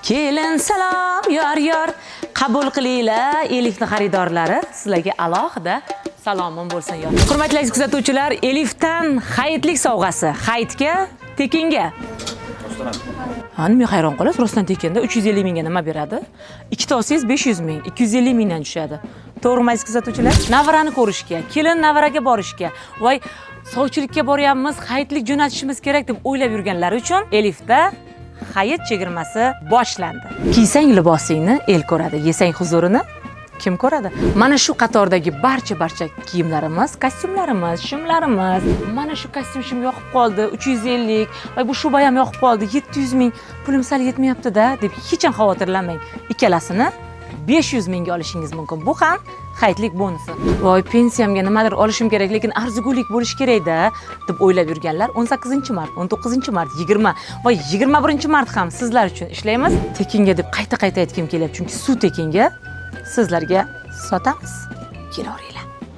Kelin salom yor qabul qilinglar Elifni xaridorlari, sizlarga alohida salomim bo'lsin yor. Hurmatli aziz kuzatuvchilar, Elifdan hayitlik sovg'asi, hayitga tekinga. Men hayron qolasiz, rostdan tekinda 350 mingga nima beradi? Ikkita olsangiz 500 ming, 250 mingdan tushadi. To'g'rimi aziz kuzatuvchilar? Navarani ko'rishga, kelin navaraga borishga, voy sovchilikka boryapmiz, hayitlik jo'natishimiz kerak deb o'ylab yurganlar uchun Elifda hayit chegirmasi boshlandi. Kiysang libosingni el ko'radi, yesang huzurini kim ko'radi? Mana shu qatordagi barcha kiyimlarimiz, kostyumlarimiz, shimlarimiz, mana shu kostyum shimga yoqib qoldi, 350, voy bu shuba ham yoqib qoldi, 700 ming, pulim sal yetmayapti-da deb hech ham xavotirlanmang. Ikkalasini 500 mingga olishingiz mumkin. Bu ham hayitlik bonusi. Voy, pensiyamga nimadir olishim kerak, lekin arzigulik bo'lish kerak-da deb o'ylab yurganlar 18-mart, 19-mart, 20 va 21-mart ham sizlar uchun ishlaymiz. Tekinga deb qayta aytgim kelyapti, chunki suv tekinga sizlarga sotamiz. Kelaveringlar.